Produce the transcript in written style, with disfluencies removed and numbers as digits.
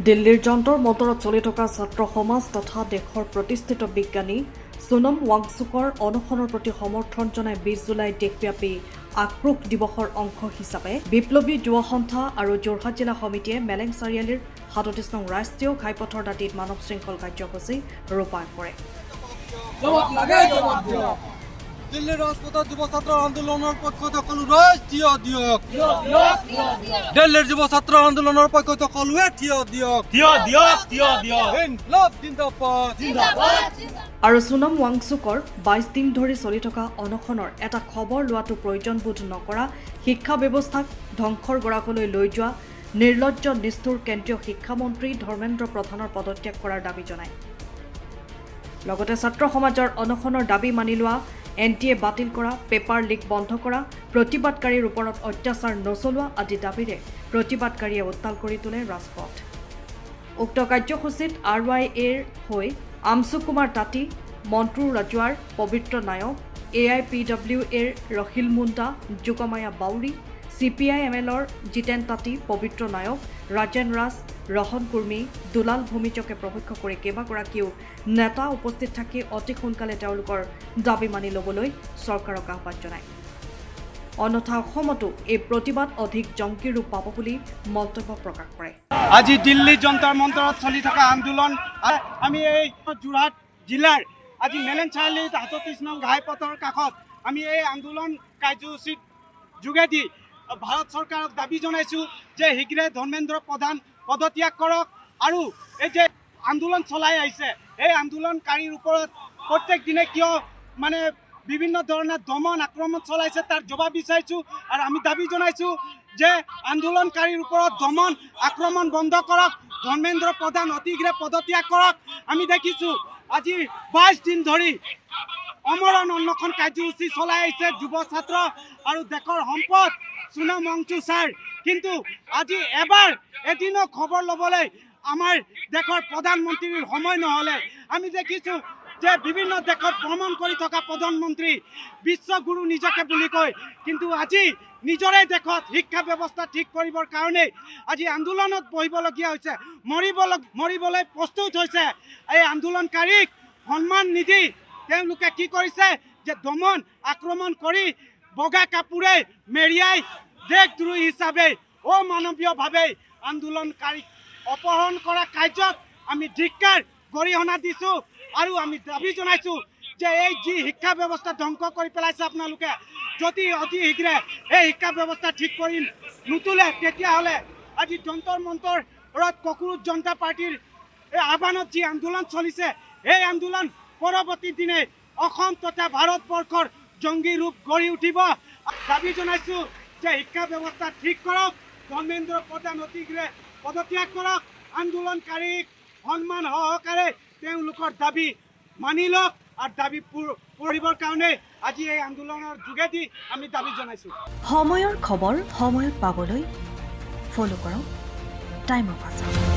দিল্লীৰ যন্তৰ মন্তৰত চলি থকা ছাত্ৰ সমাজ তথা দেশৰ প্ৰতিষ্ঠিত বিজ্ঞানী সোনম ৱাংচুকৰ অনশনৰ প্ৰতি সমৰ্থন জনাই 20 জুলাই দেশব্যাপী আক্ৰোশ দিৱসৰ অংশ হিচাপে বিপ্লৱী যুৱ সন্থা আৰু যোৰহাট জিলা সমিতিয়ে মেলেং চাৰিআলিৰ 37 নং ৰাষ্ট্ৰীয় ঘাইপথৰ দাঁতিত মানৱ শৃংখল কাৰ্যসূচী ৰূপায়ণ কৰে। দিল্লী ৰাজপথত যুৱ ছাত্ৰ আন্দোলনৰ পক্ষত সকলোৰে থিয় দিয়ক। দিল্লীৰ যুৱ ছাত্ৰ আন্দোলনৰ পক্ষত সকলোৱে থিয় দিয়ক। ইনকলাব জিন্দাবাদ। আৰু সোনম ৱাংচুকৰ 22 দিন ধৰি চলি থকা অনশনৰ এটা খবৰ লোৱাটো প্ৰয়োজনবোধ নকৰা শিক্ষা ব্যৱস্থাক ধ্বংসৰ গৰাকলৈ লৈ যোৱা নিৰ্লজ্জ নিষ্ঠুৰ কেন্দ্ৰীয় শিক্ষামন্ত্ৰী ধৰ্মেন্দ্ৰ প্ৰধানৰ পদত্যাগ কৰাৰ দাবী জনায়। লগতে ছাত্ৰ সমাজৰ অনশনৰ দাবী মানি লোৱা, এনটিএ বাতিল কৰা, পেপাৰ লিক বন্ধ কৰা, প্ৰতিবাদকাৰীৰ ওপৰত অত্যাচাৰ নচলোৱা আদি দাবীৰে প্ৰতিবাদকাৰীয়ে উত্তাল কৰি তোলে ৰাজপথ। উক্ত কাৰ্যসূচীত RYAৰ হৈ আমসু কুমাৰ তাঁতী, মন্টু ৰাজৱাৰ, পবিত্ৰ নায়ক, AIPWAৰ ৰহিল মুণ্ডা, যোগমায়া বাউৰী, CPIMLৰ জিতেন তাঁতী, পবিত্ৰ নায়ক, ৰাজেন ৰাজ, ৰহন কুৰ্মী, দুলাল ভূমিজকে প্ৰমুখ কৰি কেইবাগৰাকীও নেতা উপস্থিত থাকি অতি সোনকালে তেওঁলোকৰ দাবী মানি ল'বলৈ চৰকাৰক আহ্বান জনায়। অন্যথা অসমতো এই প্ৰতিবাদ অধিক জংকী ৰূপ পাব বুলি মন্তব্য প্ৰকাশ কৰে। আজি দিল্লী যন্তৰ মন্তৰত চলি থকা আন্দোলন আমি এই যোৰহাট জিলাৰ আজি মেলেং চাৰিআলিৰ 37 নং ঘাইপথৰ কাষত আমি এই আন্দোলন কাৰ্যসূচীৰ যোগেদি ভাৰত চৰকাৰক দাবী জনাইছোঁ যে শীঘ্ৰে ধৰ্মেন্দ্ৰ প্ৰধান পদত্যাগ কৰক আৰু এই যে আন্দোলন চলাই আহিছে এই আন্দোলনকাৰীৰ ওপৰত প্ৰত্যেক দিনে কিয় বিভিন্ন ধৰণৰ দমন আক্ৰমণ চলাইছে তাৰ জবাব বিচাৰিছোঁ আৰু আমি দাবী জনাইছোঁ যে আন্দোলনকাৰীৰ ওপৰত দমন আক্ৰমণ বন্ধ কৰক, ধৰ্মেন্দ্ৰ প্ৰধান অতি শীঘ্ৰে পদত্যাগ কৰক। আমি দেখিছোঁ আজি 22 দিন ধৰি অমৰণ অনশন কাৰ্যসূচী চলাই আহিছে যুৱ ছাত্ৰ আৰু দেশৰ সম্পদ সোনম ৱাংচু ছাৰ, কিন্তু আজি এদিনো খবৰ ল'বলৈ আমাৰ দেশৰ প্ৰধানমন্ত্ৰীৰ সময় নহ'লে আমি দেখিছোঁ যে বিভিন্ন দেশত ভ্ৰমণ কৰি থকা প্ৰধানমন্ত্ৰী বিশ্বগুৰু নিজকে বুলি কয়, কিন্তু আজি নিজৰে দেশত শিক্ষা ব্যৱস্থা ঠিক কৰিবৰ কাৰণে আজি আন্দোলনত বহিবলগীয়া হৈছে, মৰিবলৈ প্ৰস্তুত হৈছে। এই আন্দোলনকাৰীক সন্মান নিদি তেওঁলোকে কি কৰিছে যে দমন আক্ৰমণ কৰি বগা কাপোৰে মেৰিয়াই দেশদ্ৰোহী হিচাপে অমানৱীয়ভাৱে আন্দোলনকাৰীক অপহৰণ কৰা কাৰ্যক আমি ধিক্কাৰ গৰিহণা দিছোঁ আৰু আমি দাবী জনাইছোঁ যে এই যি শিক্ষা ব্যৱস্থা ধ্বংস কৰি পেলাইছে আপোনালোকে যদি অতি শীঘ্ৰে এই শিক্ষা ব্যৱস্থা ঠিক কৰি নুতুলে তেতিয়াহ'লে আজি যন্তৰ মন্তৰত ককৰোচ জনতা পাৰ্টীৰ এই আহ্বানত যি আন্দোলন চলিছে এই আন্দোলন পৰৱৰ্তী দিনে অসম তথা ভাৰতবৰ্ষৰ জংগী ৰূপ গঢ়ি উঠিব। দাবী জনাইছোঁ যে শিক্ষা ব্যৱস্থা ঠিক কৰক, ধৰ্মেন্দ্ৰ প্ৰধান অতি শীঘ্ৰে পদত্যাগ কৰক, আন্দোলনকাৰীক সন্মান সহকাৰে তেওঁলোকৰ দাবী মানি লওক আৰু দাবী কৰিবৰ কাৰণে আজি এই আন্দোলনৰ যোগেদি আমি দাবী জনাইছোঁ। সময়ৰ খবৰ সময়ত পাবলৈ ফ'ল' কৰক টাইম অফ আছাম।